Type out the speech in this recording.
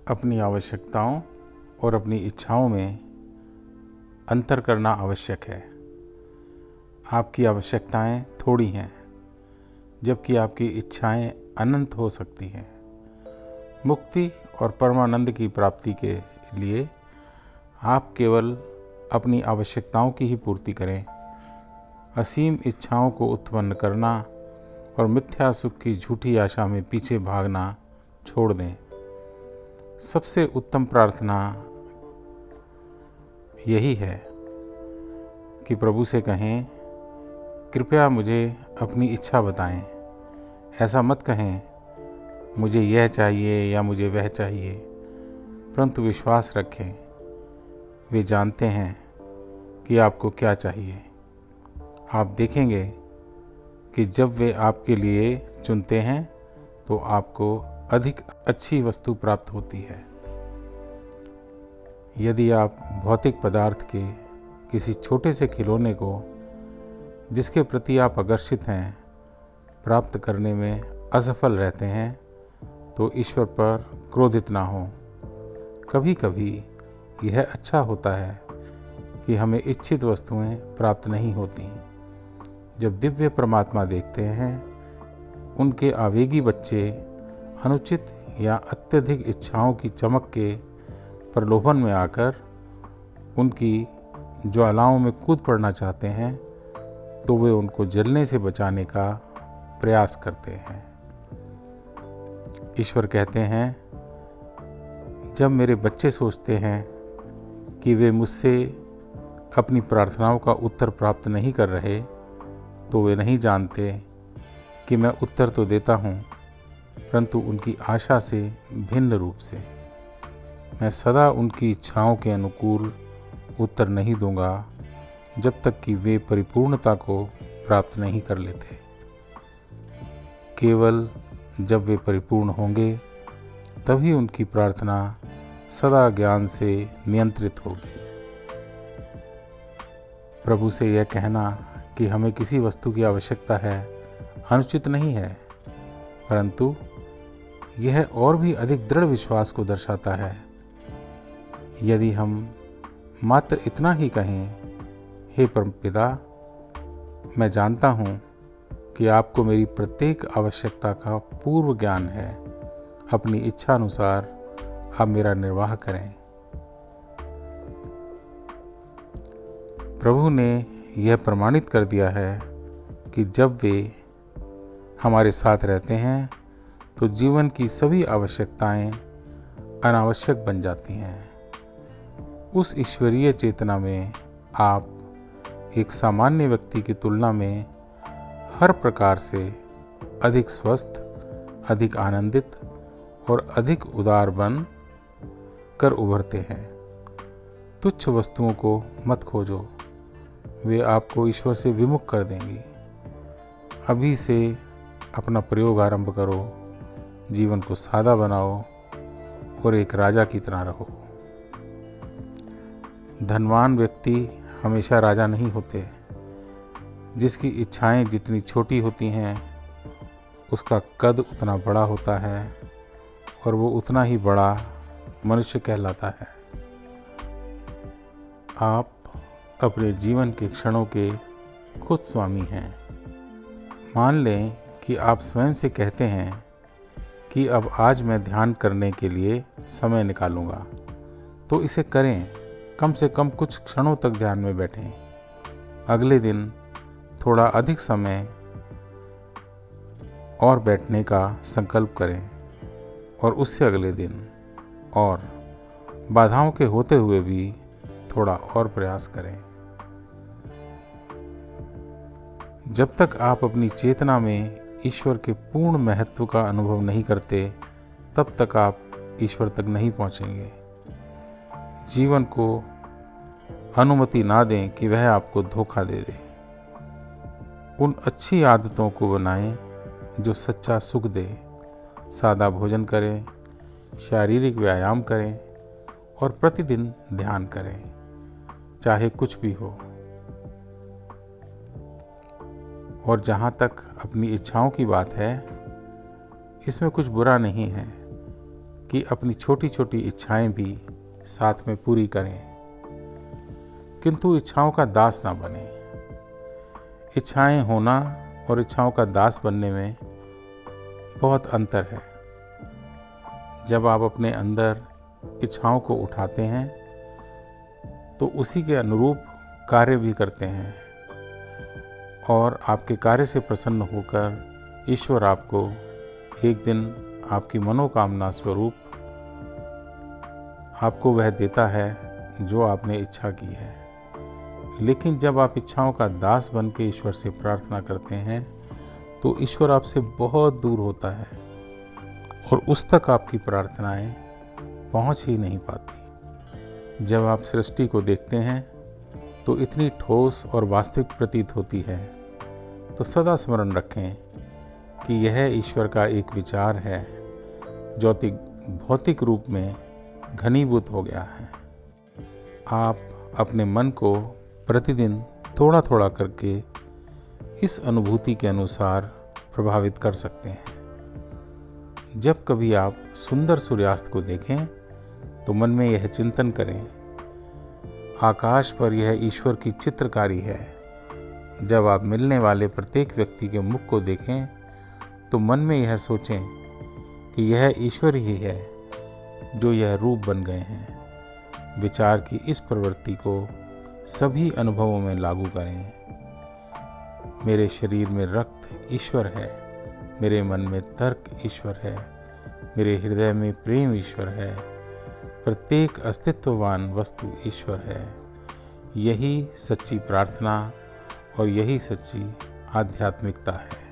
अपनी आवश्यकताओं और अपनी इच्छाओं में अंतर करना आवश्यक है। आपकी आवश्यकताएं थोड़ी हैं, जबकि आपकी इच्छाएं अनंत हो सकती हैं। मुक्ति और परमानंद की प्राप्ति के लिए आप केवल अपनी आवश्यकताओं की ही पूर्ति करें। असीम इच्छाओं को उत्पन्न करना और मिथ्या सुख की झूठी आशा में पीछे भागना छोड़ दें। सबसे उत्तम प्रार्थना यही है कि प्रभु से कहें, कृपया मुझे अपनी इच्छा बताएं। ऐसा मत कहें मुझे यह चाहिए या मुझे वह चाहिए, परंतु विश्वास रखें वे जानते हैं कि आपको क्या चाहिए। आप देखेंगे कि जब वे आपके लिए चुनते हैं तो आपको अधिक अच्छी वस्तु प्राप्त होती है। यदि आप भौतिक पदार्थ के किसी छोटे से खिलौने को, जिसके प्रति आप आकर्षित हैं, प्राप्त करने में असफल रहते हैं, तो ईश्वर पर क्रोधित ना हो। कभी कभी यह अच्छा होता है कि हमें इच्छित वस्तुएं प्राप्त नहीं होती। जब दिव्य परमात्मा देखते हैं, उनके आवेगी बच्चे अनुचित या अत्यधिक इच्छाओं की चमक के प्रलोभन में आकर उनकी ज्वालाओं में कूद पड़ना चाहते हैं, तो वे उनको जलने से बचाने का प्रयास करते हैं। ईश्वर कहते हैं, जब मेरे बच्चे सोचते हैं कि वे मुझसे अपनी प्रार्थनाओं का उत्तर प्राप्त नहीं कर रहे, तो वे नहीं जानते कि मैं उत्तर तो देता हूँ, परंतु उनकी आशा से भिन्न रूप से। मैं सदा उनकी इच्छाओं के अनुकूल उत्तर नहीं दूंगा, जब तक कि वे परिपूर्णता को प्राप्त नहीं कर लेते। केवल जब वे परिपूर्ण होंगे, तभी उनकी प्रार्थना सदा ज्ञान से नियंत्रित होगी। प्रभु से यह कहना कि हमें किसी वस्तु की आवश्यकता है अनुचित नहीं है, परंतु यह और भी अधिक दृढ़ विश्वास को दर्शाता है। यदि हम मात्र इतना ही कहें, हे परमपिता, मैं जानता हूँ कि आपको मेरी प्रत्येक आवश्यकता का पूर्व ज्ञान है, अपनी इच्छा अनुसार आप मेरा निर्वाह करें। प्रभु ने यह प्रमाणित कर दिया है कि जब वे हमारे साथ रहते हैं तो जीवन की सभी आवश्यकताएं अनावश्यक बन जाती हैं। उस ईश्वरीय चेतना में आप एक सामान्य व्यक्ति की तुलना में हर प्रकार से अधिक स्वस्थ, अधिक आनंदित और अधिक उदार बन कर उभरते हैं। तुच्छ वस्तुओं को मत खोजो, वे आपको ईश्वर से विमुख कर देंगी। अभी से अपना प्रयोग आरंभ करो, जीवन को सादा बनाओ और एक राजा की तरह रहो। धनवान व्यक्ति हमेशा राजा नहीं होते। जिसकी इच्छाएं जितनी छोटी होती हैं, उसका कद उतना बड़ा होता है और वो उतना ही बड़ा मनुष्य कहलाता है। आप अपने जीवन के क्षणों के खुद स्वामी हैं। मान लें कि आप स्वयं से कहते हैं कि अब आज मैं ध्यान करने के लिए समय निकालूंगा, तो इसे करें। कम से कम कुछ क्षणों तक ध्यान में बैठें। अगले दिन थोड़ा अधिक समय और बैठने का संकल्प करें और उससे अगले दिन, और बाधाओं के होते हुए भी थोड़ा और प्रयास करें। जब तक आप अपनी चेतना में ईश्वर के पूर्ण महत्व का अनुभव नहीं करते, तब तक आप ईश्वर तक नहीं पहुंचेंगे। जीवन को अनुमति ना दें कि वह आपको धोखा दे दे। उन अच्छी आदतों को बनाएं जो सच्चा सुख दे। सादा भोजन करें, शारीरिक व्यायाम करें और प्रतिदिन ध्यान करें, चाहे कुछ भी हो। और जहाँ तक अपनी इच्छाओं की बात है, इसमें कुछ बुरा नहीं है कि अपनी छोटी छोटी इच्छाएं भी साथ में पूरी करें, किंतु इच्छाओं का दास ना बने। इच्छाएं होना और इच्छाओं का दास बनने में बहुत अंतर है। जब आप अपने अंदर इच्छाओं को उठाते हैं तो उसी के अनुरूप कार्य भी करते हैं, और आपके कार्य से प्रसन्न होकर ईश्वर आपको एक दिन आपकी मनोकामना स्वरूप आपको वह देता है जो आपने इच्छा की है। लेकिन जब आप इच्छाओं का दास बन के ईश्वर से प्रार्थना करते हैं तो ईश्वर आपसे बहुत दूर होता है और उस तक आपकी प्रार्थनाएं पहुंच ही नहीं पाती। जब आप सृष्टि को देखते हैं तो इतनी ठोस और वास्तविक प्रतीत होती है, तो सदा स्मरण रखें कि यह ईश्वर का एक विचार है जो भौतिक रूप में घनीभूत हो गया है। आप अपने मन को प्रतिदिन थोड़ा थोड़ा करके इस अनुभूति के अनुसार प्रभावित कर सकते हैं। जब कभी आप सुंदर सूर्यास्त को देखें तो मन में यह चिंतन करें, आकाश पर यह ईश्वर की चित्रकारी है। जब आप मिलने वाले प्रत्येक व्यक्ति के मुख को देखें तो मन में यह सोचें कि यह ईश्वर ही है जो यह रूप बन गए हैं। विचार की इस प्रवृत्ति को सभी अनुभवों में लागू करें। मेरे शरीर में रक्त ईश्वर है, मेरे मन में तर्क ईश्वर है, मेरे हृदय में प्रेम ईश्वर है, प्रत्येक अस्तित्ववान वस्तु ईश्वर है। यही सच्ची प्रार्थना और यही सच्ची आध्यात्मिकता है।